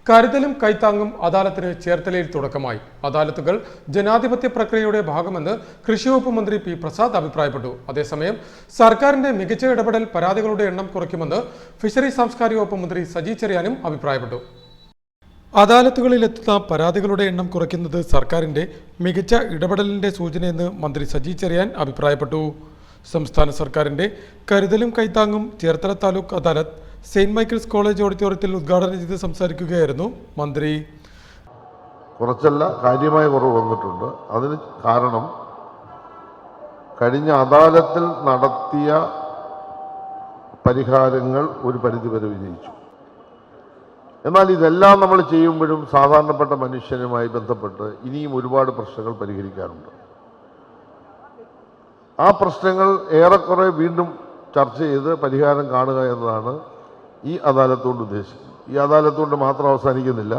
കരുതലും കൈത്താങ്ങും അദാലത്തിന് ചേർത്തലയിൽ തുടക്കമായി. അദാലത്തുകൾ ജനാധിപത്യ പ്രക്രിയയുടെ ഭാഗമെന്ന് കൃഷിവകുപ്പ് മന്ത്രി പി പ്രസാദ് അഭിപ്രായപ്പെട്ടു. അതേസമയം സർക്കാരിന്റെ മികച്ച ഇടപെടൽ പരാതികളുടെ എണ്ണം കുറയ്ക്കുമെന്ന് ഫിഷറീസ് സാംസ്കാരിക വകുപ്പ് മന്ത്രി സജി ചെറിയാനും അഭിപ്രായപ്പെട്ടു. അദാലത്തുകളിൽ എത്തുന്ന പരാതികളുടെ എണ്ണം കുറയ്ക്കുന്നത് സർക്കാരിന്റെ മികച്ച ഇടപെടലിന്റെ സൂചനയെന്ന് മന്ത്രി സജി ചെറിയാൻ അഭിപ്രായപ്പെട്ടു. സംസ്ഥാന സർക്കാരിന്റെ കരുതലും കൈത്താങ്ങും ചേർത്തല താലൂക്ക് അദാലത്ത് സെയിന്റ് മൈക്കിൾസ് കോളേജ് ഓഡിറ്റോറിയത്തിൽ ഉദ്ഘാടനം ചെയ്ത് സംസാരിക്കുകയായിരുന്നു മന്ത്രി. കുറച്ചല്ല, കാര്യമായ കുറവ് വന്നിട്ടുണ്ട്. അതിന് കാരണം കഴിഞ്ഞ അദാലത്തിൽ നടത്തിയ പരിഹാരങ്ങൾ ഒരു പരിധിവരെ വിജയിച്ചു. എന്നാൽ ഇതെല്ലാം നമ്മൾ ചെയ്യുമ്പോഴും സാധാരണപ്പെട്ട മനുഷ്യനുമായി ബന്ധപ്പെട്ട് ഇനിയും ഒരുപാട് പ്രശ്നങ്ങൾ പരിഹരിക്കാറുണ്ട്. ആ പ്രശ്നങ്ങൾ ഏറെക്കുറെ വീണ്ടും ചർച്ച ചെയ്ത് പരിഹാരം കാണുക എന്നതാണ് ഈ അദാലത്തുകൊണ്ട് ഉദ്ദേശിക്കുന്നത്. ഈ അദാലത്തുകൊണ്ട് മാത്രം അവസാനിക്കുന്നില്ല.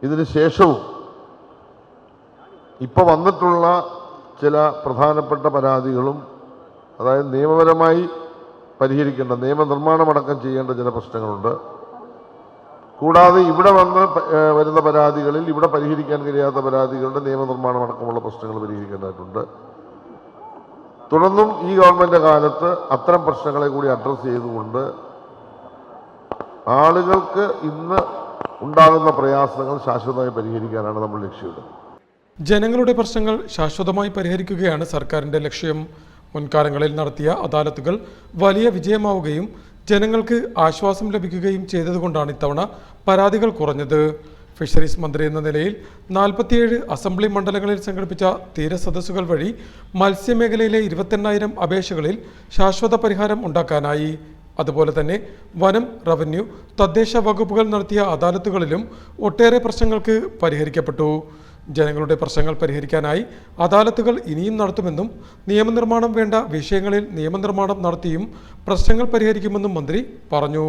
ഇതിന് ശേഷവും ഇപ്പോൾ വന്നിട്ടുള്ള ചില പ്രധാനപ്പെട്ട പരാതികളും, അതായത് നിയമപരമായി പരിഹരിക്കേണ്ട, നിയമനിർമ്മാണമടക്കം ചെയ്യേണ്ട ചില പ്രശ്നങ്ങളുണ്ട്. കൂടാതെ ഇവിടെ വരുന്ന പരാതികളിൽ ഇവിടെ പരിഹരിക്കാൻ കഴിയാത്ത പരാതികളുടെ നിയമനിർമ്മാണമടക്കമുള്ള പ്രശ്നങ്ങൾ പരിഹരിക്കേണ്ടതായിട്ടുണ്ട്. തുടർന്നും ഈ ഗവൺമെന്റ് കാലത്ത് അത്തരം പ്രശ്നങ്ങളെ കൂടി അഡ്രസ്സ് ചെയ്തുകൊണ്ട് ആളുകൾക്ക് ഇന്ന് ഉണ്ടാകുന്ന പ്രയാസങ്ങൾ ശാശ്വതമായി പരിഹരിക്കാനാണ് നമ്മൾ ലക്ഷ്യമിടുന്നത്. ജനങ്ങളുടെ പ്രശ്നങ്ങൾ ശാശ്വതമായി പരിഹരിക്കുകയാണ് സർക്കാരിന്റെ ലക്ഷ്യം. മുൻകാലങ്ങളിൽ നടത്തിയ അദാലത്തുകൾ വലിയ വിജയമാവുകയും ജനങ്ങൾക്ക് ആശ്വാസം ലഭിക്കുകയും ചെയ്തതുകൊണ്ടാണ് ഇത്തവണ പരാതികൾ കുറഞ്ഞത്. ഫിഷറീസ് മന്ത്രി എന്ന നിലയിൽ 47 അസംബ്ലി മണ്ഡലങ്ങളിൽ സംഘടിപ്പിച്ച തീരസദസ്സുകൾ വഴി മത്സ്യമേഖലയിലെ 28,000 അപേക്ഷകളിൽ ശാശ്വത പരിഹാരം ഉണ്ടാക്കാനായി. അതുപോലെ തന്നെ വനം, റവന്യൂ, തദ്ദേശ വകുപ്പുകൾ നടത്തിയ അദാലത്തുകളിലും ഒട്ടേറെ പ്രശ്നങ്ങൾക്ക് പരിഹരിക്കപ്പെട്ടു. ജനങ്ങളുടെ പ്രശ്നങ്ങൾ പരിഹരിക്കാനായി അദാലത്തുകൾ ഇനിയും നടത്തുമെന്നും നിയമനിർമ്മാണം വേണ്ട വിഷയങ്ങളിൽ നിയമനിർമ്മാണം നടത്തിയും പ്രശ്നങ്ങൾ പരിഹരിക്കുമെന്നും മന്ത്രി പറഞ്ഞു.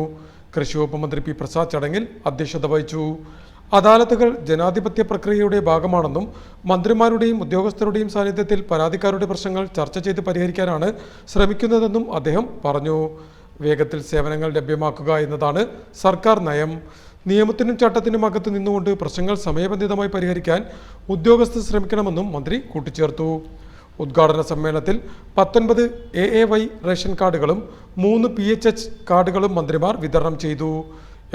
കൃഷിവകുപ്പ് മന്ത്രി പി പ്രസാദ് ചടങ്ങിൽ അധ്യക്ഷത വഹിച്ചു. അദാലത്തുകൾ ജനാധിപത്യ പ്രക്രിയയുടെ ഭാഗമാണെന്നും മന്ത്രിമാരുടെയും ഉദ്യോഗസ്ഥരുടെയും സാന്നിധ്യത്തിൽ പരാതിക്കാരുടെ പ്രശ്നങ്ങൾ ചർച്ച ചെയ്ത് പരിഹരിക്കാനാണ് ശ്രമിക്കുന്നതെന്നും അദ്ദേഹം പറഞ്ഞു. വേഗത്തിൽ സേവനങ്ങൾ ലഭ്യമാക്കുക എന്നതാണ് സർക്കാർ നയം. നിയമത്തിനും ചട്ടത്തിനും അകത്ത് നിന്നുകൊണ്ട് പ്രശ്നങ്ങൾ സമയബന്ധിതമായി പരിഹരിക്കാൻ ഉദ്യോഗസ്ഥർ ശ്രമിക്കണമെന്നും മന്ത്രി കൂട്ടിച്ചേർത്തു. ഉദ്ഘാടന സമ്മേളനത്തിൽ 19 AAY റേഷൻ കാർഡുകളും 3 PHH കാർഡുകളും മന്ത്രിമാർ വിതരണം ചെയ്തു.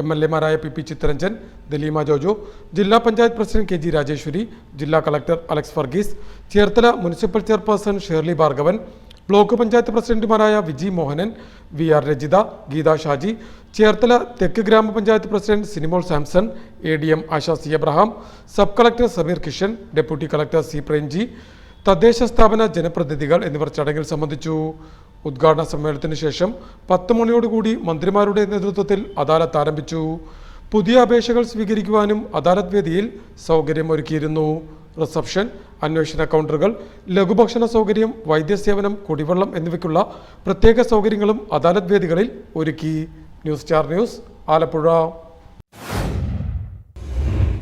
MLA-മാരായ PP ചിത്തരഞ്ജൻ, ദലീമ ജോജോ, ജില്ലാ പഞ്ചായത്ത് പ്രസിഡന്റ് KG രാജേശ്വരി, ജില്ലാ collector Alex Varghese, Cherthala municipal chairperson Shirley Bhargavan, block panchayat പ്രസിഡന്റുമാരായ വിജി മോഹനൻ, VR രജിത, ഗീത ഷാജി, ചേർത്തല തെക്ക് ഗ്രാമപഞ്ചായത്ത് പ്രസിഡന്റ് സിനിമോൾ സാംസൺ, ADM ആശ C. Abraham, sub collector Sameer Kishan, deputy collector C. Premji, തദ്ദേശ സ്ഥാപന ജനപ്രതിനിധികൾ എന്നിവർ ചടങ്ങിൽ സംബന്ധിച്ചു. ഉദ്ഘാടന സമ്മേളനത്തിന് ശേഷം 10 മണിയോടുകൂടി മന്ത്രിമാരുടെ നേതൃത്വത്തിൽ അദാലത്ത് ആരംഭിച്ചു. പുതിയ അപേക്ഷകൾ സ്വീകരിക്കുവാനും അദാലത്ത് വേദിയിൽ സൗകര്യമൊരുക്കിയിരുന്നു. റിസപ്ഷൻ, അന്വേഷണ കൗണ്ടറുകൾ, ലഘുഭക്ഷണ സൗകര്യം, വൈദ്യസേവനം, കുടിവെള്ളം എന്നിവയ്ക്കുള്ള പ്രത്യേക സൗകര്യങ്ങളും അദാലത്ത് വേദികളിൽ ഒരുക്കി. News star news, Alappuzha.